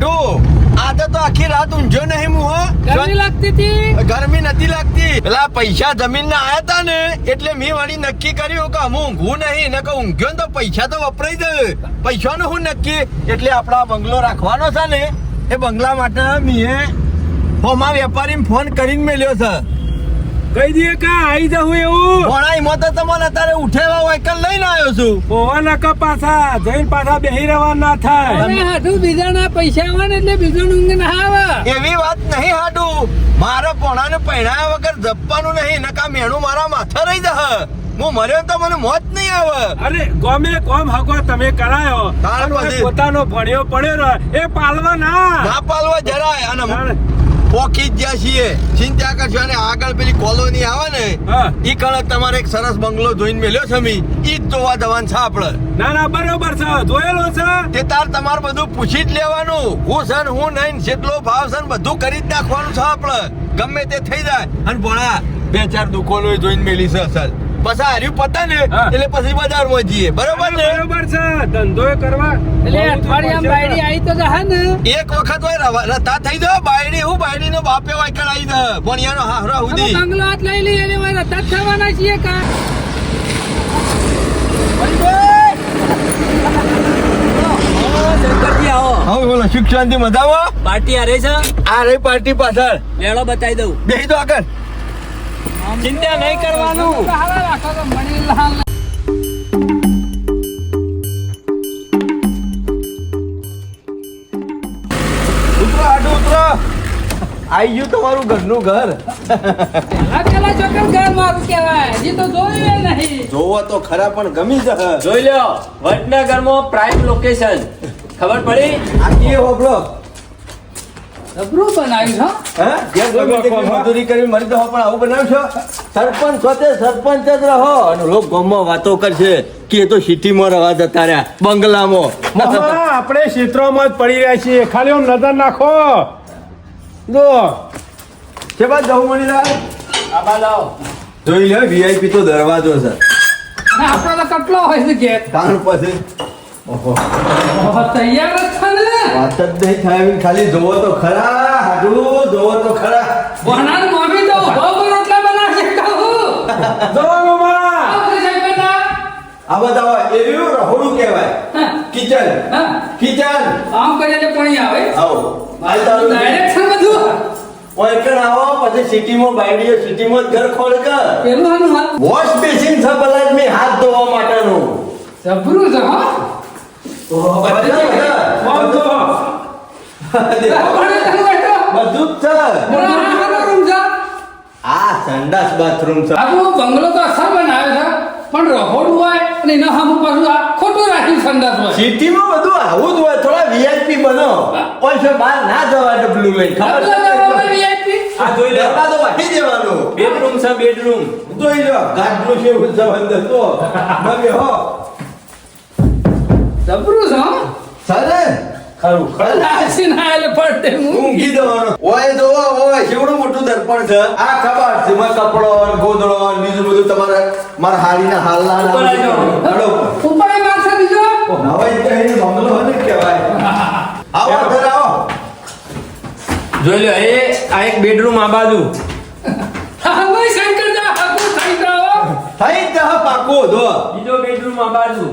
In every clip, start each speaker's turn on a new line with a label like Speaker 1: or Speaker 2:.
Speaker 1: આજે તો આખી રાત ઊંઘ્યો નહીં હું હો.
Speaker 2: ગરમી લાગતી હતી.
Speaker 1: ગરમી નથી લાગતી. પેલા પૈસા જમીન ના આયા તા ને એટલે મેં વળી નક્કી કર્યું કે હું ઊંઘું નહીં ને કે ઊંઘ્યો ને તો પૈસા તો વપરાઈ દે. પૈસાનું હું નક્કી એટલે આપડા બંગલો રાખવાનો છે ને એ બંગલા માટે મેં હોમા વેપારી ફોન કરીને મેલ્યો છે.
Speaker 3: કઈ દે કા આવી જવું એવું
Speaker 1: ભણાઈમાં તો તમને અત્યારે ઉઠેવા વાયકલ લઈને આવ્યો છું.
Speaker 3: ઓવા નકા પાછા જઈને પાછા બેહી રહેવા ના થાય.
Speaker 2: અરે હાડું બીજાના પૈસા આવે ને એટલે બીજો ઊંઘ ના આવે.
Speaker 1: એવી વાત નહીં હાડું. મારે પોણાને પૈણાયા વગર જપવાનું નહીં નકા મેણું મારા માથે રહી જશે. હું મર્યો તો મને મોત નહીં આવે.
Speaker 3: અરે ગમે કોમ હકો તમે કરાયો
Speaker 1: તાણ પછી.
Speaker 3: પોતાનો ભણ્યો પડ્યો એ પાલવા
Speaker 1: ના પાલવા જરાય. અને પોકી જ જ્યાં છીએ ચિંતા કરશો. અને આગળ પેલી કોલોની આવે ને ઈ કણે તમારે એક સરસ બંગલો જોઈને મેલ્યો છે મી ઈ જ જોવા જવાનું છે આપડે.
Speaker 3: ના ના બરોબર છે જોયેલો છે
Speaker 1: તે તાર તમારે બધું પૂછી જ લેવાનું હું છે ને હું નહીં જેટલો ભાવ છે ને બધું કરી જ નાખવાનું છે આપડે. ગમે તે થઈ જાય. અને ભણા 2-4 દુકાનો જોઈને મેલી છે અસલ. પછી હાર્યું પતા ને એટલે પછી બજારમાં જઈએ. બરોબર ને?
Speaker 3: બરોબર છે ધંધો કરવા
Speaker 2: એટલે અઠવાડિયામાં બાયડી આવી તો જહા ને.
Speaker 1: એક વખત હોય રતા થઈ દો બાયડી હું બાયડી નો બાપે હોય કરાવી દે ભણિયાનો હાહરા
Speaker 2: હવે
Speaker 1: સુધી.
Speaker 2: બંગલો હાથ લઈ લઈએ એટલે મારે રતા જ થવાના છીએ કા.
Speaker 1: હવે બોલો સુખ શાંતિ મજામાં?
Speaker 4: પાર્ટી આ રહી છે
Speaker 1: આ રહી પાર્ટી પાછળ.
Speaker 4: મેળો બતાવી દઉં
Speaker 1: બેસી દો આગળ.
Speaker 4: ચિંતા નહીં કરવાનું.
Speaker 2: હારા રાખો તો મળી લાલ.
Speaker 1: ઉતરો આડું ઉતરો. આઈ ગયું તમારું ઘરનું ઘર.
Speaker 2: પેલા ચોકર ઘર મારું કહેવાય. હજી તો જોયું નહીં.
Speaker 1: જોવો તો ખરા પણ ગમી જશે.
Speaker 4: જોઈ લ્યો વડનગરમાં પ્રાઇમ લોકેશન ખબર પડી.
Speaker 1: આખી હોબળો.
Speaker 2: જબરું બનાવ્યું છે.
Speaker 1: હા જે ગમે તેટલી મજૂરી કરી મરી જાઓ પણ આવું બનાવશો. સરપંચ છો તે સરપંચ જ રહો અને લોક ગામમાં વાતો કરશે કે એ તો સિટીમાં રહેવા જતા રહ્યા બંગલામાં.
Speaker 3: આપણે ક્ષેત્રોમાં જ પડી રહ્યા છીએ ખાલી આમ નજર નાખો જો
Speaker 1: કે બાદ જવું મળી રહ્યા.
Speaker 4: આબા લાવો.
Speaker 1: જોઈ લે વીઆઈપી તો દરવાજો છે.
Speaker 2: અને આપણો તો કેટલો હોય છે ઘેર.
Speaker 1: તાણ પછી ઓહો
Speaker 2: તૈયાર જ છે ને.
Speaker 1: વાત જ નહીં થાય એવી. ખાલી જોવો તો ખરા હાડું જોવો તો ખરા.
Speaker 2: ભણાને મમ્મી તો ઉભો રોટલા બનાવશે કહું.
Speaker 3: જો મામા
Speaker 2: આપણે સાહેબ બેટા.
Speaker 1: આ બધા એરિયું રહોડું કહેવાય.
Speaker 2: હા.
Speaker 1: કિચન
Speaker 2: હા.
Speaker 1: કિચન
Speaker 2: આમ કરીએ એટલે પાણી આવે.
Speaker 1: આવો માલ તારું
Speaker 2: ડાયરેક્ટ છે બધું.
Speaker 1: ઓયકણ આવો પછી સિટીમાં બાયડીઓ સિટીમાં જ ઘર ખોલ કર.
Speaker 2: પેલું આનું હાલ
Speaker 1: વોશ બેસિન છે પેલા મેં હાથ ધોવા માટેનું.
Speaker 2: જબરું છે હો.
Speaker 1: ઓહો
Speaker 3: આમ જો
Speaker 2: આપણે તને બેઠો.
Speaker 1: બધું જ છે.
Speaker 2: આ રૂમ છે.
Speaker 1: આ સંડાસ બાથરૂમ છે.
Speaker 2: આખો બંગલો તો અસર બનાવે છે પણ રહોડું હોય અને એના સામે પાછું આ ખોટું રાખ્યું સંડાસ હોય.
Speaker 1: સિટીમાં બધું આવું જ હોય. થોડા વીઆઈપી બનો. કોઈ છે બહાર ના જવા ડબલું લઈને ખબર
Speaker 2: આટલા
Speaker 1: છે?
Speaker 2: જવામાં VIP.
Speaker 4: આ જોઈ લો
Speaker 1: દરવાજો વાગી જવાનું.
Speaker 4: બેડરૂમ છે બેડરૂમ.
Speaker 1: જોઈ લો ગાઢનું છે એવું જબરદસ્ત તો બગે હો
Speaker 2: જબરું છે હો.
Speaker 1: સાલે
Speaker 4: ખરું
Speaker 2: નાસી ના એટલે પડતે હું.
Speaker 1: ઊંઘી દેવાનો. ઓય જોવો ઓય કેવડું મોટું દર્પણ છે. આ ખબર છે માં કપડો ને ગોદડો ને બીજું બધું તમારે મારા હાડીના હાલના
Speaker 4: ઉપર આવી જાઓ.
Speaker 1: હાલો
Speaker 2: ઉપર એ માણસો બીજો.
Speaker 1: નવાઈ કહીને બંગલો હોય ને કહેવાય. આવો ઘર આવો.
Speaker 4: જોઈ લો આ એક બેડરૂમ આ બાજુ.
Speaker 2: હા ભાઈ શંકર જા હાકુ થઈ જાઓ.
Speaker 1: થઈ જા પાકો દો.
Speaker 4: બીજો બેડરૂમ આ બાજુ.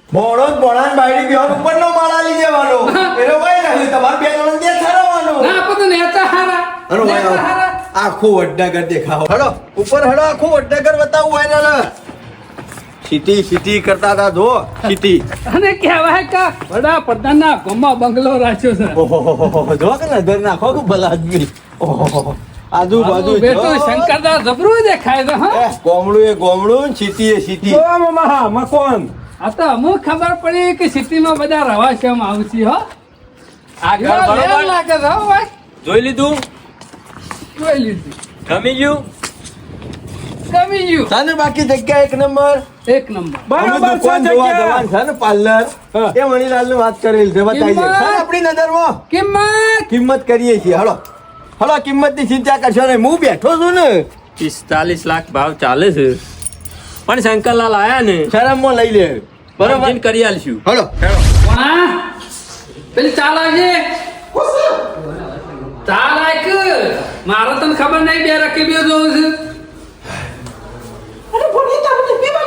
Speaker 1: ભોળો જ ભોળાને બાયડી બેહન ઉપરનો માળા લઈ જવાનો. એનો ભાઈ નહીં તમારે બે જણ બે ઠરાવવાનું.
Speaker 2: ના આપો તો નેતા હારા.
Speaker 1: હલો ભાઈ
Speaker 2: નેતા
Speaker 1: આવો.
Speaker 2: હારા.
Speaker 1: આખું વડનગર દેખાવો. હલો ઉપર હલો આખું વડનગર બતાવું હોય ને. સિટી સિટી કરતા હતા જો સિટી.
Speaker 2: અને કહેવાય કે વડાપ્રધાનના ગામમાં બંગલો રાખ્યો છે.
Speaker 1: ઓહો જો કે નજર નાખો કે ભલા આદમી. ઓહો આજુબાજુ
Speaker 2: બેટો શંકરદા જબરું દેખાય છે હા.
Speaker 1: ગોમડું એ ગોમડું ને સિટી એ સિટી.
Speaker 3: જો મામા મકોન
Speaker 2: આ તો અમુક ખબર પડી કે સિટીમાં બધા રવાશમાં આવશે હો.
Speaker 4: આ ઘર
Speaker 2: લેર
Speaker 4: બરોબર
Speaker 2: લાગે છે હો ભાઈ.
Speaker 4: જોઈ લીધું
Speaker 2: જોઈ લીધું.
Speaker 4: ગમી ગયું.
Speaker 2: ગમી ગયું.
Speaker 1: સાને બાકી જગ્યા એક નંબર.
Speaker 2: એક નંબર.
Speaker 1: અમે
Speaker 3: બરોબર
Speaker 1: દુકાન
Speaker 3: છે
Speaker 1: જોવા
Speaker 3: જગ્યા.
Speaker 1: જવાનું છે ને પાર્લર.
Speaker 3: હા.
Speaker 1: એ મણીલાલની વાત કરેલ છે બતાવી દે.
Speaker 2: કિંમત?
Speaker 1: સાને આપણી નજરમાં
Speaker 2: કિંમત
Speaker 1: કિંમત કરીએ છીએ. હલો હલો કિંમતની ચિંતા કરશો નહીં. હું બેઠો છું ને
Speaker 4: 45 લાખ ભાવ ચાલે છે પણ શંકરલાલ આયા ને
Speaker 1: શરમમાં લઈ લે. બરોબર
Speaker 4: સમજીને કરી આલશું.
Speaker 1: હલો
Speaker 2: કોણા પેલી ચાલ આવજે ચાલ આક મારે તને ખબર નહીં બે રકીબીઓ જોઉં છું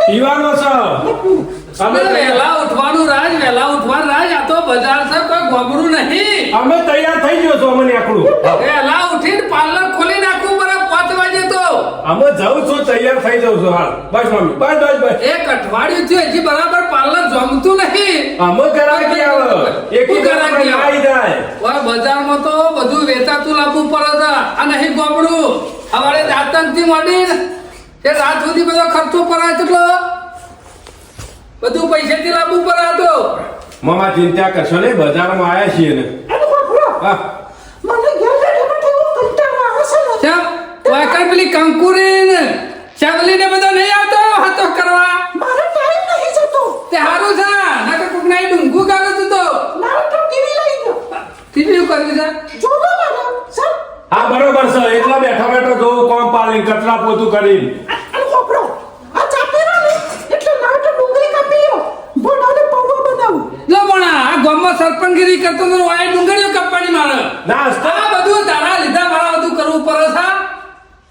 Speaker 3: પીવાનો છે અમે
Speaker 2: વહેલા ઉઠવાનું રાજ આ તો બજાર છે કોઈ ગોબરું નહીં
Speaker 3: અમે તૈયાર થઈ ગયો છો અમને આકડું
Speaker 2: વહેલા ઉઠીને પાર્લર ખોલી નાખવું પડે 5 વાગે તો
Speaker 3: અમે જાઉં છું તૈયાર થઈ જાઉં છું હાલ બસ મમ્મી બસ
Speaker 2: એક અઠવાડિયું થયું હજી બરાબર પાર્લર જમતું નહીં
Speaker 3: અમે કરાવી આવે એક
Speaker 2: શું કરાવી આવે?
Speaker 3: આવી જાય
Speaker 2: ઓય બજારમાં તો બધું વેચાતું લાવવું પડે છે આ નહીં ગોબડું અમારે દાંતણથી માંડીને તે રાત સુધી બધો ખર્ચો કરાય એટલો બધું પૈસેથી લાવવું પડે તો
Speaker 3: મામા ચિંતા કરશો ને બજારમાં આયા છીએ ને હા
Speaker 2: કેમ વાકર પેલી કંકુરીન ચાવલીને બધો નહીં આવતો હાથો કરવા તે હારું છે નકર કોક નાઈ ડુંગુ ગાલો તું તો ટીવી કરવી છે
Speaker 3: હા બરોબર છે એટલા બેઠા બેઠા જોઉં કોમ પાલી કચરા પોતું કરીને
Speaker 2: જો પણ આ ગામમાં સરપંચગીરી કરતો તો વાય ડુંગળીઓ કપવાની મારે
Speaker 3: નાસ્તો
Speaker 2: આ બધું તારા લીધા મારા બધું કરવું પડે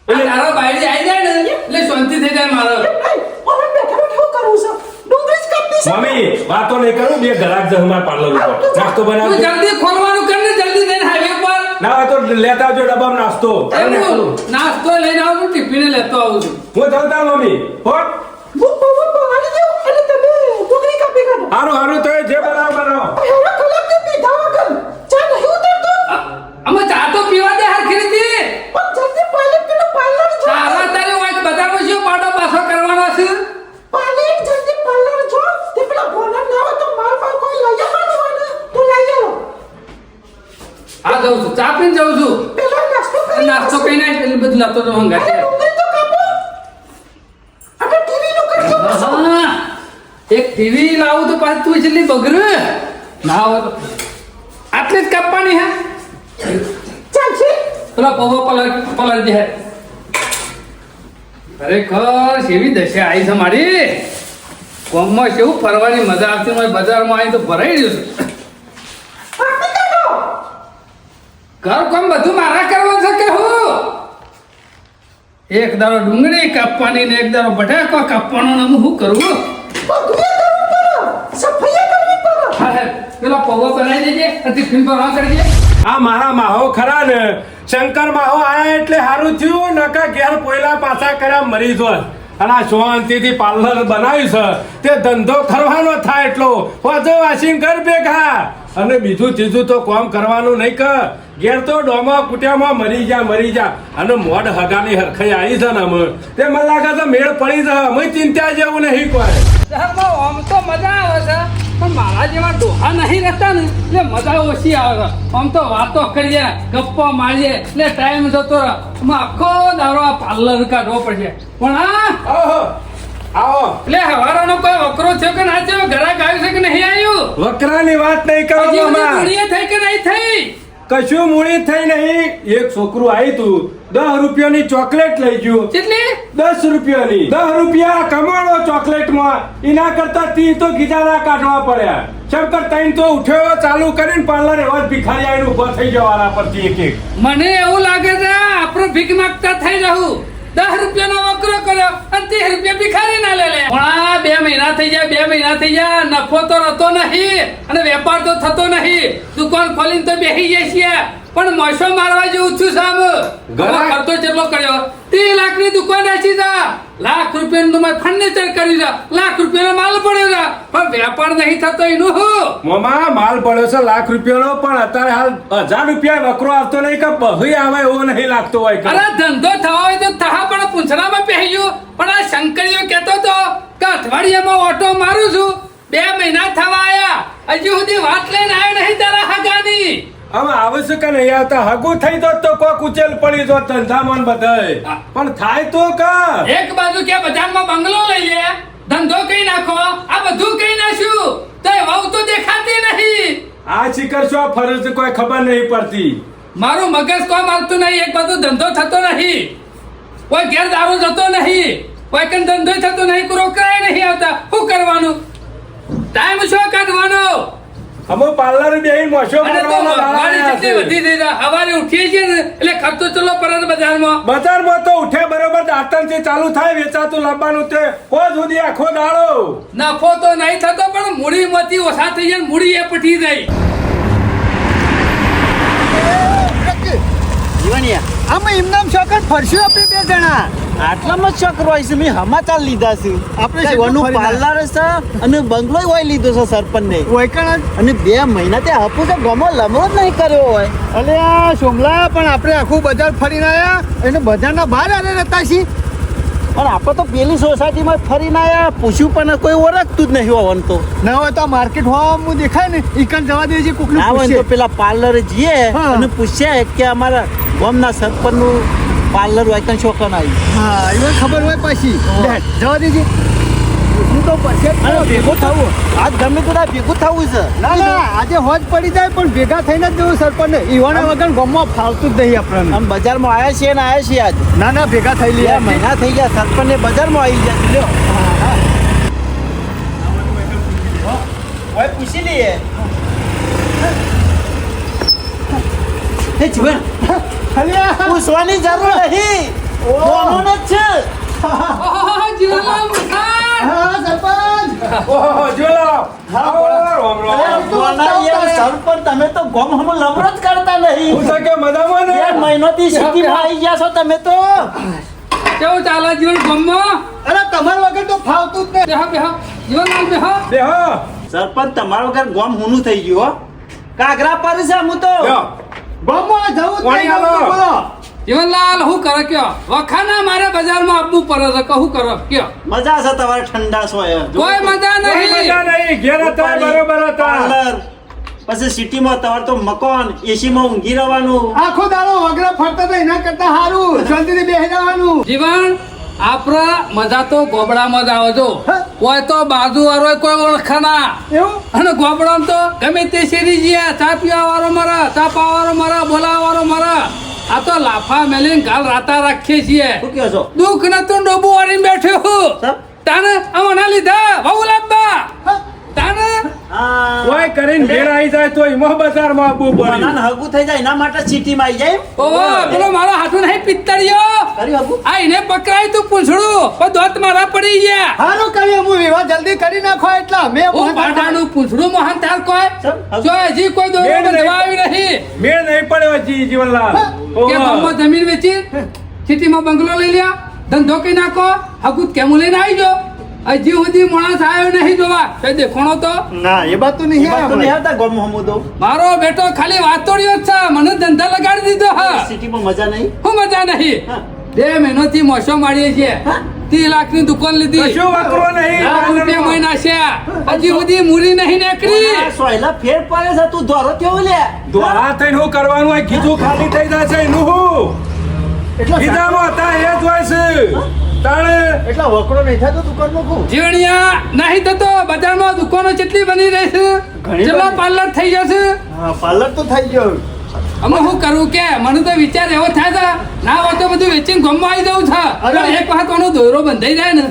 Speaker 2: છે એટલે તારા બાયડી આવી જાય ને એટલે શાંતિ થઈ જાય મારે
Speaker 3: મમ્મી વાતો નહીં કરું બે ગ્રાહક છે અમારા પાર્લર ઉપર નાસ્તો
Speaker 2: તું
Speaker 3: બનાવ
Speaker 2: જલ્દી ખોલવાનું કર ને જલ્દી જઈને હાઈવે પર
Speaker 3: ના હોય તો લેતા આવજો ડબ્બામાં નાસ્તો
Speaker 2: એમ નાસ્તો લઈને આવું છું ટિફિને લેતો આવું છું
Speaker 3: હું જતા મમ્મી હોટ હારું હારું તો જે બનાવો
Speaker 2: અમે ચા તો પીવા દે હરખી રીતે તારા તારે વાંચ બધાનો શું પાડો પાછો કરવાનો છે આ જાઉં છું ચા પીને જાઉં છું નાસ્તો કઈ ના એટલે બધું લાતો તો હંગાતે હા એક ટીવી લાવું તો પાછું તું એટલી બગડે ના હોય તો આટલી જ કાપવાની હે પેલા પવો પલર દે ખરેખર કેવી દશા આવી છે મારી ગામમાં કેવું ફરવાની મજા આવતી હોય બજારમાં આવી તો ભરાઈ રહ્યું છે ઘર કોમ બધું મારા કરવાનું છે કે હું એક દારો ડુંગળી કાપવાની ને એક દારો બટાકો કાપવાનો ને હું શું કરવું પેલા પૌવા બનાવી દેજે ટિફિન પર કરી દે
Speaker 3: આ મારા માહો ખરા ને શંકર માહો આયા એટલે સારું થયું નકા ઘેર પોયલા પાછા કર્યા મરી જોત અને આ શાંતિથી પાર્લર બનાવ્યું છે તે ધંધો કરવાનો થાય એટલો વાજો વાસીન કર ભેગા અને બીજું ત્રીજું તો કામ કરવાનું નહીં કર ઘેર તો ડોમા કુટિયામાં મરી જા અને મોડ હગાની હરખાઈ આવી છે ને અમે તે મને લાગે છે મેળ પડી છે અમે ચિંતા જેવું નહીં કોઈ
Speaker 2: શહેરમાં આમ તો મજા આવે છે પણ મારા જેવા ડોહા નહીં રહેતા ને એટલે મજા ઓછી આવે છે આમ તો વાતો કરીએ ગપ્પા મારીએ એટલે ટાઈમ જતો રહે આમાં આખો દારો આ પાર્લર કાઢવો પડશે પણ
Speaker 3: આવો
Speaker 2: એટલે હવારાનો કોઈ વકરો થયો કે ના થયો ઘરાક આવ્યું છે કે નહીં આવ્યું
Speaker 3: વકરાની વાત નહીં કરો
Speaker 2: હજી
Speaker 3: મામા.
Speaker 2: બધી થઈ કે નહીં થઈ
Speaker 3: કશું મૂડી થઈ નહીં એક છોકરું આવ્યું તું 10 રૂપિયાની ચોકલેટ લઈ ગયું
Speaker 2: કેટલી
Speaker 3: 10 રૂપિયાની 10 રૂપિયા કમાણો ચોકલેટમાં એના કરતા 30 તો ગીજાના કાઢવા પડ્યા શંકર તૈન તો ઉઠ્યો ચાલુ કરીને પાર્લર એવા જ ભિખારી આવીને ઉભા થઈ જવાના પરથી એક
Speaker 2: મને એવું લાગે છે આપણો ભીખ માંગતા થઈ જવું 10 રૂપિયાનો વકરો કર્યો અને 30 રૂપિયા ભિખારી ના લે પણ આ 2 મહિના થઈ જાય નફો તો રહેતો નહીં અને વેપાર તો થતો નહીં દુકાન ખોલીને તો બેસી જાય છે પણ મોસો મારવા જેવું છું સાહેબ ખર્ચો કેટલો કર્યો 30 લાખની દુકાન રાખી છે લાખ રૂપિયાનું તો મેં ફર્નિચર કર્યું છે લાખ રૂપિયાનો માલ પડ્યો છે પણ વેપાર નહીં થતો એનું હું
Speaker 3: મામા માલ પડ્યો છે લાખ રૂપિયાનો પણ અત્યારે હાલ 1000 રૂપિયા વકરો આવતો નહીં કે બહુ આવે એવો નહીં લાગતો હોય કે.
Speaker 2: અરે ધંધો થવા હોય તો થા પણ પૂંછડામાં પહેરી ગયો પણ આ શંકરીઓ કહેતો તો કે અઠવાડિયામાં ઓટો મારું છું 2 મહિના થવા આયા હજી સુધી વાત લઈને આવ્યો નહીં તારા હગાની
Speaker 3: હવે આવશ્યક નહીં આવતા હગું થઈ જોત તો કોક ઉચેલ પડી જોત ધંધામાં ને બધાય પણ થાય તો કા
Speaker 2: એક બાજુ કે બજારમાં બંગલો લઈ લે ધંધો કઈ નાખો આ બધું કઈ નાખ્યું તો એ વહુ તો દેખાતી નહીં
Speaker 3: આ શિખર શું ફરજ કોઈ ખબર નહીં પડતી
Speaker 2: મારું મગજ કોમ આવતું નહીં એક બાજુ ધંધો થતો નહીં કોઈ ઘેર દારૂ જતો નહીં કોઈ કઈ ધંધો થતો નહીં રોકડાય નહીં આવતા શું કરવાનું ટાઈમ શું કાઢવાનો
Speaker 3: અમે પાર્લર બેહીને મોશો
Speaker 2: અને તો
Speaker 3: મારવાના દાડા
Speaker 2: મોંઘવારી
Speaker 3: આયા
Speaker 2: જેટલી
Speaker 3: છે.
Speaker 2: વધી ગઈ છે. સવારે ઉઠીએ છીએ ને એટલે ખર્ચો ચલો પરત બજારમાં.
Speaker 3: બજારમાં તો ઉઠે બરોબર દાંતણથી ચાલુ થાય વેચાતું લાવવાનું તે કોઈ સુધી આખો દાડો
Speaker 2: નફો તો નહીં થતો પણ મૂડીમાંથી ઓછા થઈ જાય ને મૂડી એ પટી જાય.
Speaker 5: જીવણિયા આમાં એમનામ શોખ ફરશું આપણે બે જણા
Speaker 6: આટલામાં જ શોખ હોય છે મેં સમાચાર લીધા છે
Speaker 5: આપણે
Speaker 6: કઈ
Speaker 5: શું
Speaker 6: વનું
Speaker 5: ફરીને?
Speaker 6: પાર્લર છે અને બંગલો હોય લીધો છે સરપંચ ને
Speaker 5: વૈકણ
Speaker 6: અને 2 મહિના તે હપુ તો ગમો લમણો જ નહીં કર્યો હોય
Speaker 5: અલે આ સોમલા પણ આપણે આખું બજાર ફરીને આયા એને બજારના બહાર આરે રહેતા છીએ
Speaker 6: પણ આપણે તો પેલી સોસાયટીમાં ફરીને આયા પૂછ્યું પણ કોઈ ઓળખતું જ નહીં હોવાનું તો
Speaker 5: ના હોય તો માર્કેટ હોવામાં દેખાય ને ઈકણ જવા દેજે કોકને
Speaker 6: ના હોય ને
Speaker 5: પૂછે
Speaker 6: તો પેલા પાર્લરે જઈએ
Speaker 5: હા.
Speaker 6: અને પૂછ્યા કે અમારા ગામના સરપંચનું પાર્લર હોય કઈ શોખન આવી
Speaker 5: હા એને ખબર હોય પછી બેઠ, જવા દેજે હું તો પછી જ
Speaker 6: અને
Speaker 5: થયો.
Speaker 6: ભેગું થવું આજ ગમે તો ભેગું થવું છે
Speaker 5: ના ના આજે હોજ પડી જાય પણ ભેગા થઈને જ જવું સરપંચ ઈવાના વગર ગામમાં ફાવતું જ નહીં આપણને
Speaker 6: આમ બજારમાં આવ્યા છીએ ને આવ્યા છીએ આજ
Speaker 5: ના ના ભેગા થઈ
Speaker 6: 2
Speaker 5: લઈએ
Speaker 6: મહિના થઈ ગયા સરપંચ ને બજારમાં આવી ગયા લ્યો ઓય પૂછી લઈએ હે જીવન પૂછવાની જરૂર નહીં બોલવાનું જ છે
Speaker 2: ઓહો, જીવનલાલ મુસાર!
Speaker 5: હા સરપંચ
Speaker 3: ઓહો જોલો આવો રોમ રોમ
Speaker 6: અરે બોના યાર સરપંચ તમે તો ગોમ હમ લમણો જ કરતા નહીં
Speaker 3: હું શકે મજામાં ને
Speaker 6: 2 મહિનોથી સિટીમાં આવી ગયા છો તમે તો
Speaker 2: કેવું ચાલે જીવન ગામમાં?
Speaker 5: અરે તમારા વગર તો ફાવતું જ નહીં
Speaker 2: બેહો, બેહો. જીવનલાલ બેહો.
Speaker 3: બેહો
Speaker 6: સરપંચ તમારા વગર ગોમ હુનું થઈ ગયું હો કાગરા પર છે હું તો
Speaker 3: લ્યો.
Speaker 5: ગામમાં જવું જ
Speaker 3: પાણી
Speaker 5: નહીં
Speaker 3: આલો.
Speaker 5: બોલો
Speaker 2: જીવનલાલ હું કરે કયો વખાના મારે બજારમાં આપવું પડે છે કહું કરો કયો
Speaker 6: મજા છે તમારે ઠંડા સોય
Speaker 2: કોઈ મજા
Speaker 3: કોઈ
Speaker 2: નહીં.
Speaker 3: મજા નહીં ઘેર હતા બરોબર હતા
Speaker 6: પાર્લર પછી સિટીમાં તમારે તો મકાન એસીમાં ઊંઘી રહેવાનું
Speaker 5: આખો દાડો વગર ફરતા તો એના કરતા સારું શાંતિથી બેસી જવાનું
Speaker 2: જીવન આપણા મજા તો ગોબડામાં જ આવે જો કોઈ તો બાજુ વાળો કોઈ ઓળખાના
Speaker 5: એવું
Speaker 2: અને ગોબડામાં તો ગમે તે શેરી ગયા ચા પીવા વાળો મરે ચા પાવા વાળો મરે બોલાવા વાળો મરે આ તો લાફા મેલીને ગાલ રાતા રાખીએ છીએ
Speaker 6: શું કહો છો
Speaker 2: દુઃખ નતું ડોબું વાળીને બેઠ્યો હું
Speaker 6: સર?
Speaker 2: તાને અમાના લીધા બહુ લાંબા તાને
Speaker 6: આ
Speaker 3: કોઈ કરીને ઘેર આવી જાય તો એમાં બજારમાં આવવું પડ્યું
Speaker 6: બનાને હગું થઈ જાય એના માટે સિટીમાં આવી જાય
Speaker 2: ઓહો પેલો મારો હાથું નહીં પિત્તળિયો
Speaker 6: કર્યું હગું
Speaker 2: આ એને પકડાય તું પૂછડું પણ દોત મારા પડી ગયા
Speaker 5: સારું કર્યું હું વિવાહ જલ્દી કરી નાખો એટલા મેં
Speaker 2: હું પાડાનું પૂછડું મોહન થાર કોઈ
Speaker 6: સર,
Speaker 2: જો હજી કોઈ દોરો
Speaker 3: મેળ નહીં.
Speaker 2: જવા આવી નહીં
Speaker 3: મેળ નહીં પડ્યો જીવનલાલ
Speaker 2: કે ગામમાં જમીન વેચી સિટીમાં બંગલો લઈ લ્યા ધંધો કઈ નાખો હકુત કેમ લઈને આવી જો હજી સુધી માણસ આવ્યો નહીં જોવા કઈ દેખોણો તો
Speaker 5: ના એ બાત તો નહીં
Speaker 6: વાત તો
Speaker 5: આપણે.
Speaker 6: નહીં આવતા ગોમ હમું તો
Speaker 2: મારો બેટો ખાલી વાતોડિયો જ છે મને ધંધા લગાડી દીધો હા
Speaker 6: સિટીમાં મજા નહીં
Speaker 2: હું મજા નહીં
Speaker 6: હા.
Speaker 2: 2 મહિનોથી મોસો મારીએ છીએ 30 લાખની દુકાન લીધી
Speaker 3: કશું વાકરો નહીં
Speaker 2: લાખ રૂપિયા મહિના છે હજી સુધી મૂરી નહીં નીકળી
Speaker 6: આ સોયલા ફેર પડે છે તું ધોરો કેવું લે
Speaker 3: દ્વારા થઈને શું કરવાનું હોય કીધું ખાલી થઈ જાય છે એનું શું
Speaker 5: એટલો
Speaker 3: કીધામાં હતા એ જ હોય છે તાણે
Speaker 5: એટલા વકરો નહીં થતો દુકાનમાં કહું
Speaker 2: જીવણિયા નહીં થતો બજારમાં દુકાનો કેટલી બની રહી છે
Speaker 5: ઘણી
Speaker 2: જેટલા
Speaker 5: બધી.
Speaker 2: પાર્લર થઈ જશે
Speaker 5: હા પાર્લર તો થઈ ગયો
Speaker 2: અમે શું કરવું કે મને તો વિચાર એવો થાય છે ના હોય તો બધું વેચીને ગામમાં આવી જવું છે
Speaker 5: અરે.
Speaker 2: પણ એક વખત કોનો દોરો બંધાઈ જાય ને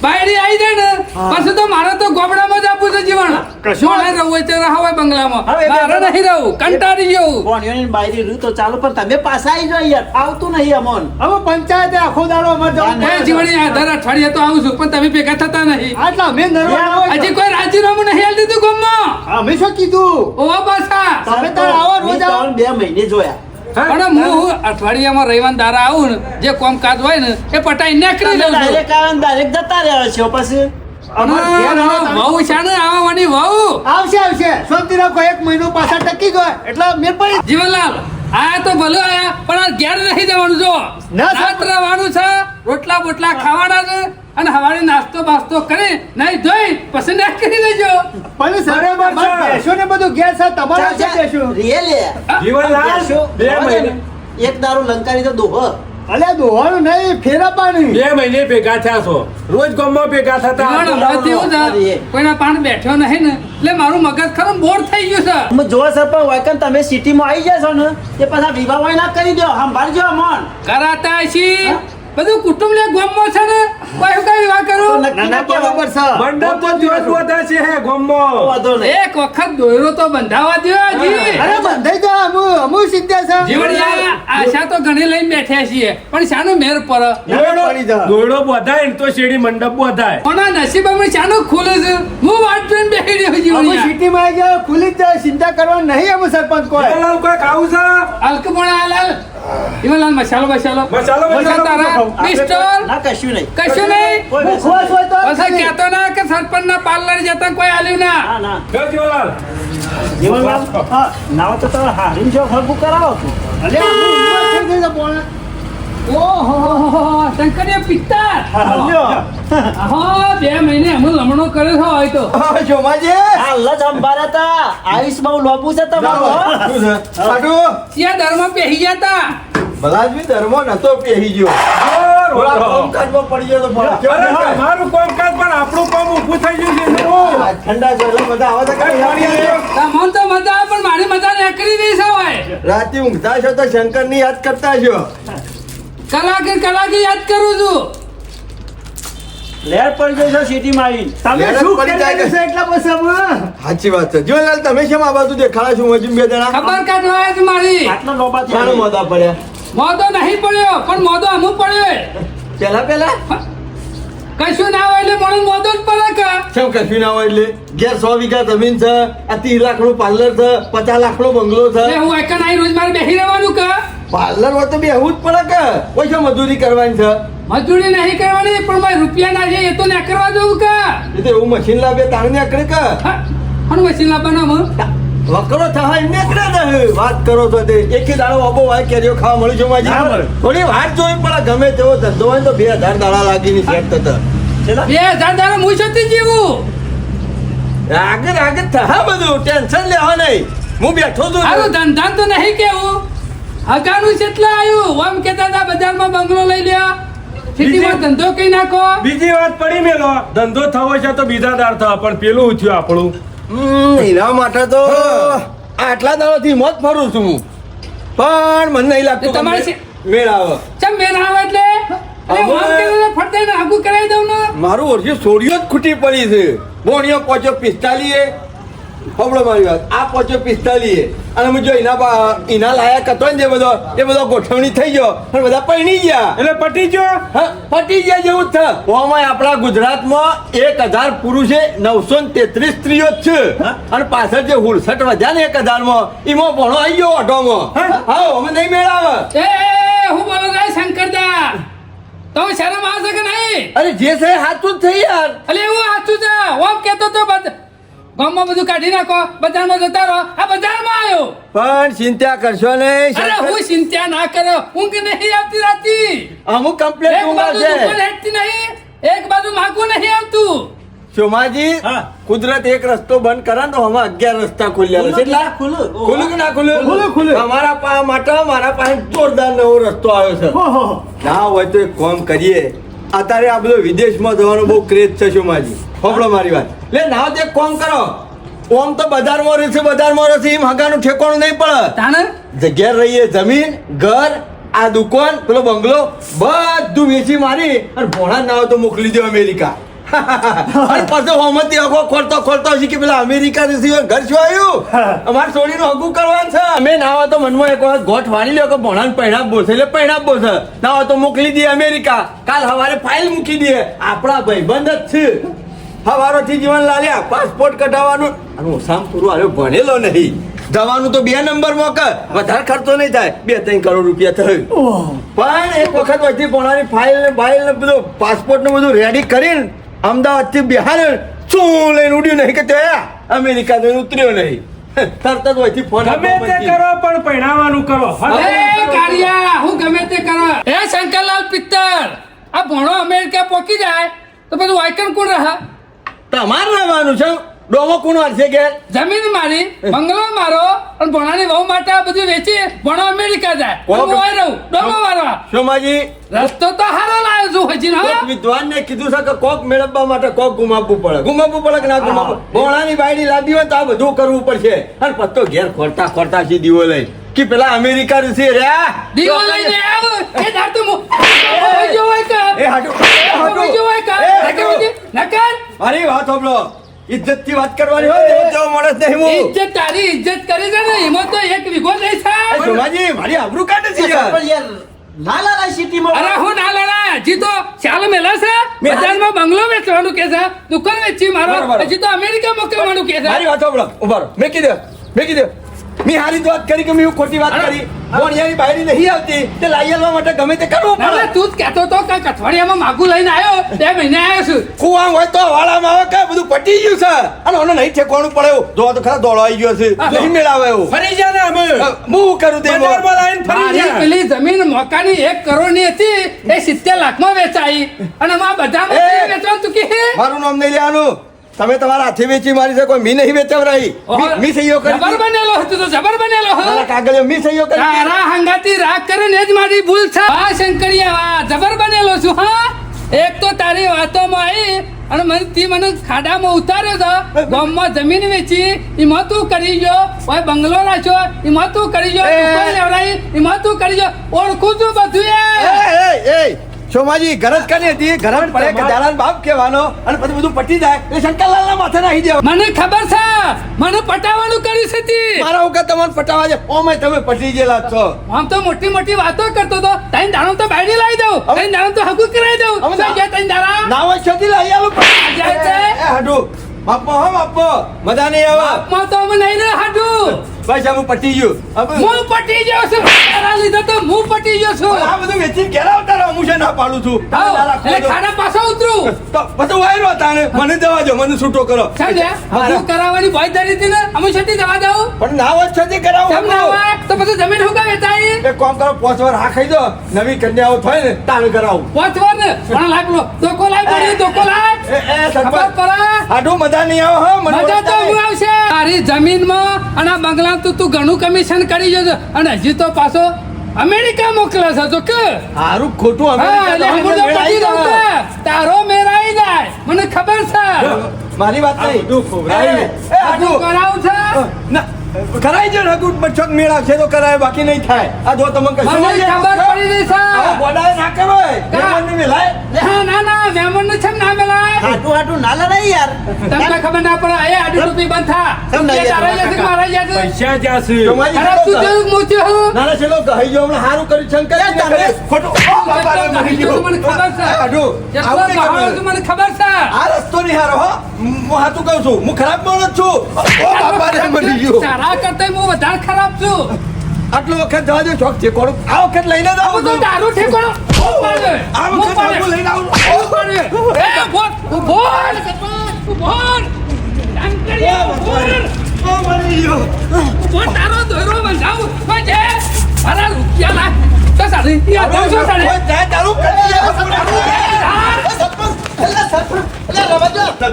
Speaker 2: બાયડી આવી જાય ને પછી તો મારે તો ગોબડામાં જ આપવું છે જીવન
Speaker 5: કશું
Speaker 2: મારે રહવું હોય તો રહો હોય બંગલામાં
Speaker 6: હવે
Speaker 2: મારે નહીં રહું કંટાળી જવું
Speaker 6: કોણીઓની બાયરી રહ્યું તો ચાલો પણ તમે પાછા આવી જાઓ યાર આવતું નહીં અમોન
Speaker 5: હવે પંચાયતે આખો દાડો અમારે જવું
Speaker 2: એ જીવણી આ દર અઠવાડિયે તો આવું છું પણ તમે ભેગા થતા નહીં
Speaker 5: આટલા મેં નરવા
Speaker 2: હજી કોઈ રાજીનામું નહીં આલી દીધું ગામમાં
Speaker 5: અમે શું કીધું
Speaker 2: ઓવા પાછા
Speaker 5: તમે તાર આવો રોજ આવો.
Speaker 6: 2 મહિને જોયા
Speaker 2: પણ હું અઠવાડિયામાં રવિવાર દારા આવું ને જે કામકાજ હોય ને એ પટાઈ નીકળી
Speaker 6: તમે
Speaker 2: લઉં છું
Speaker 6: ડાયરેક્ટ આવે ને ડાયરેક્ટ જતા રહ્યા છો પછી
Speaker 5: અમારે ઘેર આવે તમે-
Speaker 2: વહુ છે ને આવવાની વહુ
Speaker 5: આવશે આવશે શાંતિ રાખો 1 મહિનો પાછા ટકી ગયો એટલે મેં પડી
Speaker 2: જીવનલાલ આયા તો ભલે આયા પણ આ ઘેર નહીં જવાનું જો
Speaker 5: ના, સર.
Speaker 2: રાત રહેવાનું છે રોટલા બોટલા ખાવાના છે અને હવારે નાસ્તો બાસ્તો કરી નહીં ધોઈ પછી નીકળી લેજો
Speaker 5: પણ સર
Speaker 3: બરાબર છે.
Speaker 5: બેસો ને બધું ઘેર છે તમારે છે બેસો
Speaker 6: રિયલે
Speaker 3: જીવનલાલ
Speaker 6: બેસો.
Speaker 3: 2 મહિને
Speaker 6: એક દારૂ લંકારી તો દોહો
Speaker 5: અલે દોવાનું નહીં ફેરવવાનું
Speaker 3: 2 મહિને ભેગા થયા છો રોજ ગામમાં ભેગા થતા
Speaker 2: જીવન હમણાંથી એવું છે કોઈના પાણ બેઠ્યો નહીં ને એટલે મારું મગજ ખરું બોર થઈ ગયું છે
Speaker 6: અમે જોવા સર પણ વાયકન તમે સિટીમાં આવી જશો ને તે પાછા વિવાહ હોય ના કરી દો સંભાળજો અમોન
Speaker 2: કરાતા છી બધું કુટુંબ લે ગામમાં છે ને કોઈ કઈ વિવાહ
Speaker 6: તો
Speaker 2: કરું
Speaker 1: સાચી ના બરોબર છે
Speaker 3: મંડપ તો દિવસ બધા છે હે ગોમમાં.
Speaker 6: વાંધો નહીં.
Speaker 2: એક વખત દોયરો તો બંધાવા દો હજી.
Speaker 5: અરે બંધાઈ દો અમુ સિદ્ધા છે
Speaker 2: જીવડિયા આશા તો ઘણી લઈને બેઠ્યા છીએ પણ શાનો મેર પર
Speaker 5: પડી જા
Speaker 3: દોયડો બધાય ને તો શેરડી મંડપ બધાય.
Speaker 2: કોના નસીબ અમે શાનો ખુલે છે હું વાટ જોઈને બેસી રહ્યો
Speaker 5: અમુ
Speaker 2: જીવડિયા
Speaker 5: સિટીમાં આવી જાવ ખુલી જ જાય ચિંતા કરવાની નહીં અમુ સરપંચ કોઈ
Speaker 3: જીવનલાલ કોઈ ખાવું છે?
Speaker 2: અલ્કપણા હાલ જીવનલાલ મસાલો
Speaker 3: મસાલો,
Speaker 2: મસાલો
Speaker 3: મસાલો,
Speaker 2: તારા પિસ્તોલ
Speaker 6: ના કશું નહીં.
Speaker 2: કશું નહીં
Speaker 6: કોઈ બેસે.
Speaker 5: ખોસ હોય તો
Speaker 2: પછી કહેતો ના કે સરપંચ ના પાર્લર જતા કોઈ આલ્યું ના
Speaker 6: ના ના
Speaker 3: કયો જીવનલાલ?
Speaker 6: જીવનલાલ હા નાવ તો તમે હારીને જો હરખું કરાવો છો.
Speaker 5: અરે અમુ ઉંમર થઈ ગઈ છે પોણા.
Speaker 2: ઓહો શંકરિયા પિત્તર
Speaker 6: લ્યો.
Speaker 2: હા 2 મહિને અમે લમણો કર્યો છો હોય તો
Speaker 1: શોમાજી
Speaker 6: હાલ જ અંબારા તા આયુષ બહુ લોબુ છે તમારો હો.
Speaker 1: શું છે સાડુ
Speaker 2: ત્યાં ધર્મ પહેરી ગયા તા
Speaker 1: ભલાજી ધર્મો નતો પહેરી ગયો થોડા કામકાજમાં પડી ગયો તો
Speaker 3: અરે મારું કામકાજ પણ આપણું કામ ઊભું થઈ ગયું છે.
Speaker 1: ઠંડા છે એટલે બધા આવા તો કઈ
Speaker 3: પાણી આવ્યો.
Speaker 2: તમને તો મજા આવે પણ મારી મજા નીકળી રહી છે હોય
Speaker 1: રાતે ઊંઘતા છો તો શંકર ની યાદ કરતા છો
Speaker 2: કલાકે યાદ કરું છું
Speaker 6: લેર પડી જાય છે સિટીમાં આવીને.
Speaker 5: તમે
Speaker 1: લેર
Speaker 5: શું
Speaker 1: પડી જાય
Speaker 5: કરી
Speaker 1: કે-
Speaker 5: છે એટલા પછી અમુ
Speaker 1: સાચી વાત છે જીવનલાલ તમે શેમ આ બાજુ દેખાડા છો મજૂમ બે જણા
Speaker 2: ખબર કાઢવા આવ્યા છે મારી
Speaker 6: આટલા લોબા
Speaker 1: શાનો
Speaker 6: થયા.
Speaker 1: મોદા પડ્યા
Speaker 2: મોદો નહીં પડ્યો પણ મોદો અમુક પડ્યો
Speaker 1: પેલા
Speaker 2: કશું ના હોય એટલે મને મોદો જ પડે કે
Speaker 1: કેમ કશું ના હોય એટલે ઘેર 100 વીઘા જમીન છે આ 30 લાખનું પાર્લર છે 50 લાખનો બંગલો છે
Speaker 2: એટલે હું એકન આઈ રોજ મારે બેસી રહેવાનું કે
Speaker 1: પાર્લર હોય તો બેહવું જ પડે કે પૈસા મજૂરી કરવાની છે
Speaker 2: મજૂરી નહીં કરવાની પણ ભાઈ રૂપિયા ના છે એ તો ના કરવા જવું કે
Speaker 1: એ તો એવું મશીન લાવે તારને આકડે કે
Speaker 2: અને મશીન લાવવાનું
Speaker 1: વકરો થાય એમને આકડે ને વાત કરો તો તે એકે દાડો અબો વાય કેરીઓ ખાવા મળી જો
Speaker 6: ના મળે.
Speaker 1: માજી થોડી વાત જોવી પડે ગમે તેવો ધંધો હોય ને તો 2000 દાડા લાગીને સેટ થતા
Speaker 6: છેલ્લા
Speaker 2: 2000 દાડા હું છતી જીવું
Speaker 1: આગળ થા બધું ટેન્શન લેવા નહીં હું બેઠો છું
Speaker 2: આનું ધંધા તો નહીં કેવું હગાનું કેટલા આવ્યું આમ કેતા હતા બજારમાં બંગલો લઈ લ્યો સિટીમાં ધંધો કઈ નાખો
Speaker 3: બીજી વાત પડી મેલો ધંધો થવો છે તો બીજા દાર થવા પણ પેલું થયું આપણું.
Speaker 1: એના માટે તો આટલા દાડોથી મોત ફરું છું હું પણ મને નહીં લાગતું
Speaker 2: તો તમારે
Speaker 1: કે મેળ આવે
Speaker 2: ચમ બેન આવે એટલે અરે
Speaker 1: હવે-
Speaker 2: આમ કરીને ફટાઈને આગું કરાવી દઉં ને
Speaker 1: મારું ઓરજી સોડિયો જ ખૂટી પડી છે બોણીઓ પહોંચ્યો 45 હબળો મારી વાત આ પહોંચ્યો 45 અને હું જો એના લાયક હતો ને એ બધો ગોઠવણી થઈ ગયો અને બધા પૈણી ગયા
Speaker 3: એટલે પટી ગયો.
Speaker 1: હા, પટી ગયા જેવું જ છે ઓમાં આપણા ગુજરાતમાં 1000 પુરુષે 933 સ્ત્રીઓ જ છે અને પાછળ જે 67 વધ્યા ને 1000 માં એમાં ભણો આવી ગયો ઓટોમાં હા અમે નહીં મેળાવે
Speaker 2: હું બોલો રે શંકરદા તો શરમ આવશે કે નહીં
Speaker 1: અરે જે છે સાચું જ થઈ યાર
Speaker 2: અલે એવું સાચું છે ઓમ કેતો તો ગામમાં બધું કાઢી નાખો બજારમાં જતા રહો આ બજારમાં આવ્યો
Speaker 1: પણ ચિંતા કરશો નહીં
Speaker 2: અરે હું ચિંતા ના કરો ઊંઘ નહીં આવતી રાતી
Speaker 1: અમુક કમ્પ્લેટ
Speaker 2: એક બાજુ
Speaker 1: છે
Speaker 2: ઉપર હેઠતી નહીં એક બાજુ માગું નહીં આવતું
Speaker 1: શોમાજી
Speaker 6: હા.
Speaker 1: કુદરત એક રસ્તો બંધ કરે તો અમે 11 રસ્તા ખોલ્યા છે એટલા
Speaker 6: ખુલ્લું.
Speaker 1: ખુલ્લું કે ના ખુલ્લું
Speaker 5: ખુલ્લું, ખુલ્લું.
Speaker 1: અમારા માટે મારા પાસે જોરદાર નવો રસ્તો આવ્યો છે
Speaker 5: ઓહો
Speaker 1: ના હોય તો એક કામ કરીએ અત્યારે આ બધો વિદેશમાં જવાનો બહુ ક્રેઝ છે શોમાજી હોબળો મારી વાત લે ના તો એક કામ કરો ઓમ તો બજારમાં રહેશે એમ હગાનું ઠેકાણું નહીં પડે
Speaker 2: તાને
Speaker 1: જગ્યા રહીએ જમીન ઘર આ દુકાન પેલો બંગલો બધું વેચી મારી અને ભોણા ના હોય તો મોકલી દો અમેરિકા અને પછી હોમતી હગો ખોલતો હશે કે પેલા અમેરિકા જશે ઘર શું આવ્યું અમારે છોડીનું હગું કરવાનું છે અમે ના હોય તો મનમાં એક વખત ગોઠ વાળી લ્યો કે ભોણાને પૈણાપ બોલશે એટલે પૈણાપ બોલશે ના હોય તો મોકલી દઈએ અમેરિકા કાલ સવારે ફાઇલ મૂકી દઈએ આપણા ભાઈબંધ જ છે હવારોથી જીવન લાલ્યા પાસપોર્ટ કઢાવવાનું અને હું સામ પૂરું આવ્યો ભણેલો નહીં જવાનું તો 2 નંબરમાં કે વધારે ખર્ચો નહીં થાય 2-3 કરોડ રૂપિયા થયું પણ એક વખત વચ્ચે પોણાની ફાઇલ ને બાઇલ ને બધું પાસપોર્ટ ને બધું રેડી કરીને અમદાવાદ થી બિહાર શું લઈને ઉડ્યું નહીં કે તે અમેરિકા જઈને ઉતર્યો નહીં તરત જ વચ્ચે ફોન
Speaker 3: ગમે તે કરો પણ પહેણાવાનું કરો.
Speaker 2: એ કાળિયા હું ગમે તે કરો એ શંકરલાલ પિત્તર આ ભણો અમેરિકા પોકી જાય તો બધું વાયકન કોણ રહે
Speaker 1: તમારે રહેવાનું છે ડોમો કોણ વાળશે કે
Speaker 2: જમીન મારી બંગલો મારો અને ભણાની વહુ માટે આ બધું વેચી ભણો અમેરિકા જાય
Speaker 1: કોક-
Speaker 2: હું હોય રહું ડોમો વાળવા
Speaker 1: શોમાજી
Speaker 2: રસ્તો તો હારો લાવ્યો છું હજી
Speaker 1: કોક
Speaker 2: હા
Speaker 1: વિદ્વાનને કીધું છે કે કોક મેળવવા માટે કોક ગુમાવવું પડે કે ના ગુમાવવું ભોણાની બાયડી લાદી હોય તો આ બધું કરવું પડશે અને પત્તો ઘેર ખોરતા સીધીઓ લઈ કે પેલા અમેરિકા ઋષિ રહ્યા
Speaker 2: દીવો લઈને આવ એ દાર તો હોય જો હોય કે
Speaker 1: એ હાટુ
Speaker 2: હોય જો હોય કે
Speaker 1: એ હાટુ. મારી વાત સાંભળો ઇજ્જત થી વાત કરવાની હોય તો જો માણસ નહીં હું
Speaker 2: ઇજ્જત તારી ઇજ્જત કરી છે ને એમાં તો એક વીઘો નહીં
Speaker 1: એ
Speaker 2: થાય
Speaker 1: શોભાજી મારી આબરૂ કાઢે છે યાર
Speaker 6: સરપંચ યાર ના લાલા સિટીમાં
Speaker 2: અરે હું ના લડા હજી તો ચાલ મેલા છે બજારમાં બંગલો વેચવાનું કે છે દુકાન વેચી મારો
Speaker 1: બરાબર.
Speaker 2: હજી તો અમેરિકા મોકલવાનું કે છે
Speaker 1: મારી વાત સાંભળો ઉભા રહો મેકી દે મેં હારી જ વાત કરી કે મેં ખોટી વાત
Speaker 2: અરે.
Speaker 1: કરી બોણિયાની બાયરી નહીં આવતી તે લાઈ આલવા માટે ગમે તે કરવું
Speaker 2: ના, ના,
Speaker 1: પડે
Speaker 2: તું જ કહેતો તો કે અઠવાડિયામાં માગું લઈને આવ્યો 2 મહિને આવ્યો છું
Speaker 1: કુવા હોય તો વાળામાં આવે કે બધું પટી ગયું છે અને ઓને નહીં ઠેકવાનું પડે એવું જોવા તો ખરા દોડો આવી ગયો છે નહીં મેળાવે એવું
Speaker 3: ફરી જા ને અમે
Speaker 1: હું કરું તે
Speaker 3: બજારમાં લાઈન ફરી
Speaker 2: મારી
Speaker 3: જા
Speaker 2: પેલી જમીન મોકાની 1 કરોડની હતી એ 70 લાખમાં વેચાઈ અને માં બજારમાં
Speaker 1: એ!
Speaker 2: વેચવાનું તું કે
Speaker 1: મારું નામ નહીં લેવાનું તમે તમારા હાથે વેચી મારી છે કોઈ મી નહીં વેચવરાઈ મી સહીઓ કરી
Speaker 2: જબર બનેલો હતો તો જબર બનેલો હો
Speaker 1: મારા કાગળિયો મી સહીઓ કરી
Speaker 2: તારા હંગાતી રાગ કરે ને જ મારી ભૂલ છે આ શંકરિયા વાહ જબર બનેલો છું હા એક તો તારી વાતોમાં આવી અને મને ખાડામાં ઉતાર્યો તો ગામમાં જમીન વેચી એમાં તું કરી ગયો ઓય બંગલો રાખ્યો એમાં તું કરી ગયો દુકાન લેવડાવી એમાં તું કરી ગયો ઓળખું છું બધું
Speaker 1: એ સોમાજી ઘર જ કરી હતી ઘર જ પડે કે દાલાન બાપ કહેવાનો અને પછી બધું પટી જાય એટલે શંકરલાલ ના માથે નાખી દેવા
Speaker 2: મને ખબર છે મને પટાવવાનું કરી છે
Speaker 1: મારા વખત તમને પટાવા છે ઓમે તમે પટી ગયેલા જ છો
Speaker 2: આમ તો મોટી મોટી વાતો કરતો તો તઈ દાણો તો બાયડી લાવી દઉં તઈ દાણો તો હકુ કરાવી દઉં
Speaker 1: હવે
Speaker 2: શું કે તઈ દાણા
Speaker 1: ના હોય છોડી લઈ આલો
Speaker 2: જાય છે.
Speaker 1: હાડુ બાપો હો બાપો મજા નહીં આવે
Speaker 2: આપમાં તો અમે નહીં રે હાડું
Speaker 1: બસ હું પટી ગયું હવે
Speaker 2: હું પટી ગયો છું તારા લીધે તો હું પટી ગયો છું
Speaker 1: આ બધું વેચીને ઘેર આવતા રહો હું છે ના પાડું છું
Speaker 2: આવો,
Speaker 1: દાદા
Speaker 2: એટલે
Speaker 1: ખોદો.
Speaker 2: ખાડા પાછો ઉતરું
Speaker 1: તો પછી વાયરો હતા ને મને જવા દો મને છૂટો કરો
Speaker 2: સમજ્યા બધું કરાવવાની બોયદારી હતી ને અમે છેટી જવા દઉં
Speaker 1: પણ ના હોય છતી કરાવો
Speaker 2: કેમ ના હોય તો પછી જમીન હું કામ વેચાઈ
Speaker 1: એક કામ કરો 5 વાર હા ખાઈ દો નવી કન્યાઓ થાય ને તાણ કરાવું
Speaker 2: પહોંચવા ને પણ લાગલો ધોકો લાગ પડી ધોકો લાગ
Speaker 1: એ
Speaker 2: ખબર
Speaker 1: સરપંચ
Speaker 2: પડે
Speaker 1: હાડુ મજા નહીં આવે હો મને
Speaker 2: મજા તો
Speaker 1: ઓળખાય.
Speaker 2: હું આવશે તારી જમીનમાં અને આ બંગલા તું ઘણું કમિશન કરી જજો અને હજી તો પાછો અમેરિકા મોકલે છે તો કે
Speaker 1: હારું ખોટું
Speaker 2: હા એટલે હું તો પટી દઉં
Speaker 1: અમેરિકા
Speaker 2: કે તારો મેરાઈ જાય મને ખબર છે
Speaker 1: મારી વાત
Speaker 3: આ
Speaker 1: નહીં
Speaker 3: બધું ખવડાવી.
Speaker 1: એ હાડુ
Speaker 2: તું કરાવું છે
Speaker 1: ના કરાય છે ને ગુડ બચ્ચો મેળાવશે તો કરાય બાકી નહીં થાય આ જો તમને કશું
Speaker 2: મને
Speaker 1: નહીં
Speaker 2: ખબર
Speaker 1: આવે.
Speaker 2: પડી ગઈ છે
Speaker 1: આવા બોડાએ ના કરાય મહેમાનને મેલાય.
Speaker 2: હા, ના ના મહેમાન ને છેમ ના મેલાય
Speaker 6: હાટું ના લડાય યાર
Speaker 2: તમને ખબર ના પડે એ આડી ટોપી બંધ થા
Speaker 6: કેમ નહીં
Speaker 2: એ તારા
Speaker 6: યાર?
Speaker 2: જશે કે મારા જશે
Speaker 3: પૈસા જ્યાં છે
Speaker 1: તમારી
Speaker 2: અરે તું
Speaker 1: વાત
Speaker 2: જેવું મૂચ્યો હું
Speaker 1: ના ના ચલો કહી જો હમણાં હારું કર્યું શંકર
Speaker 6: યાર, તમે-
Speaker 1: ખોટું ઓ બાપા રે મરી ગયો.
Speaker 2: મને ખબર છે
Speaker 1: હાડુ
Speaker 2: જેટલો
Speaker 1: આવું નહીં
Speaker 2: બહાર
Speaker 1: કરવાનું.
Speaker 2: છું મને ખબર છે
Speaker 1: આ રસ્તો નહીં હારો હો હું હાથું કહું છું હું ખરાબ માણસ છું ઓ બાપા રે મરી ગયો
Speaker 2: તારા કરતા હું વધારે ખરાબ છું
Speaker 1: આટલો વખત જવા દે શોખ છે કોણ આ વખત લઈને જ
Speaker 2: આ
Speaker 1: આવું
Speaker 2: બધું
Speaker 1: છું
Speaker 2: દારૂ ઠેકાણો ઉપાડે.
Speaker 1: આ વખત
Speaker 2: ઉપાડે.
Speaker 1: આવું લઈને આવું
Speaker 2: ઉપાડે. એ ઉભો ઉભો શંકરિયા, ઉભો.
Speaker 1: ઓ મરી ગયો
Speaker 2: ઉભો તારો દોરો બંધાવું કોઈ છે મારા રૂપિયા લાખ તો સારી યા દોસો સાડી
Speaker 1: કોઈ જાય તારું કરી દે.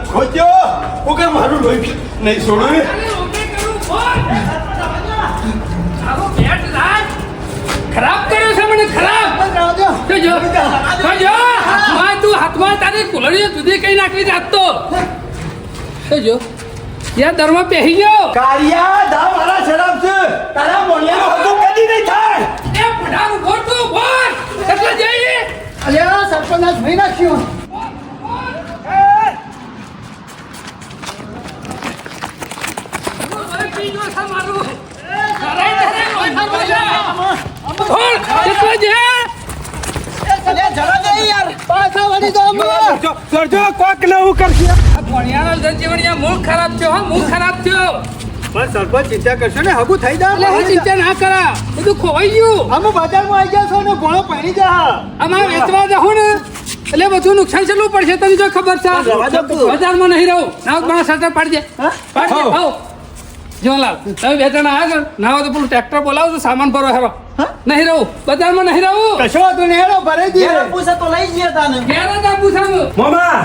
Speaker 1: ખોજો હું કે મારું લોહી નહીં છોડું
Speaker 2: ખરાબ કર્યો છે મને ખરાબ જોજો જોજો માં તું હાથમાં તારી કુલડીઓ સુધી કઈ નાખી જાતો જોજો યા દરમાં પહેરી ગયો
Speaker 1: કાળિયા દા મારા શરાબ છે તારા મોણિયાનો હજુ કદી નહીં થાય
Speaker 2: એ બુઢાનું ખોટું બોલ એટલે જઈએ
Speaker 5: અલ્યા સરપંચ આજ ભાઈ નાખ્યો પાછા વળી તો અમે
Speaker 3: કરજો કોક નવું કરશે
Speaker 2: મૂળ ખરાબ થયો હા મૂળ ખરાબ થયો
Speaker 5: પણ સરપંચ ચિંતા કરશો ને હગું થઈ
Speaker 2: એટલે હું ચિંતા ના કરા બધું ખોવાઈ ગયું
Speaker 5: અમે બજારમાં આવી ગયા છો ને ઘોડો પહેરી જા
Speaker 2: આમાં વેચવા જાઉં ને એટલે બધું નુકસાન છેલ્લું પડશે તને જો ખબર છે બજારમાં નહીં રહું નાવ બના સટર પાડજે પાડજે
Speaker 3: હા.
Speaker 2: આવો જીવનલાલ તમે બે જણા આવ્યા છો ના હોય તો પેલું ટ્રેક્ટર બોલાવો તો સામાન ભરો હેરો નહીં રહું બજારમાં નહીં રહું
Speaker 5: કશો હતું ને હેડો ભરાઈ દઈએ
Speaker 6: ઘેર પૂછે તો લઈ ગયા તાને
Speaker 2: ઘેર જ આપું સામું
Speaker 3: મામા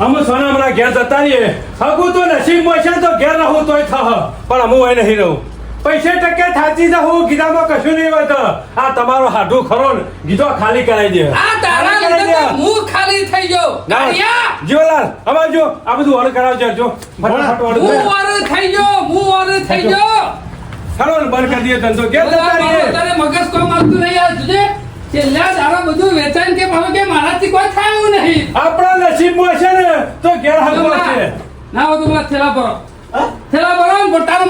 Speaker 3: અમે સોનામણા ઘેર જતા રહીએ હગું તો નસીબ છે તો ઘેર રહું તોય થહ પણ હું અહીં નહીં રહું પૈસે ટકે થાચી જાઉં ગીધામાં કશું નહીં હોય તો આ તમારો હાડું ખરો ને ગીધો ખાલી કરાવી દે
Speaker 2: આ તારા
Speaker 3: ખાલી કરાવી
Speaker 2: લીધે
Speaker 3: દે.
Speaker 2: તો હું ખાલી થઈ ગયો કાળિયા,
Speaker 3: જીવલાલ હવે જો આ બધું ઓર્ડર કરાવજો જો ફટાફટ order
Speaker 2: હું
Speaker 3: કરો.
Speaker 2: ઓર થઈ ગયો હું ઓર થઈ ગયો
Speaker 3: ખરો ને બંધ કરી દઈએ ધંધો ઘેર જતા રહીએ
Speaker 2: તારે મગજ કોઈ મારતું નહીં યાર જોજે છેલ્લા દાડા બધું વેચાણ કે ભાવે કે મારાથી કોઈ થાય એવું નહીં
Speaker 3: આપણા નસીબમાં છે ને તો ઘેર હગવો છે.
Speaker 2: ના હોય તો પેલા થેલા ભરો થેલા ભરો ને ગોટાનું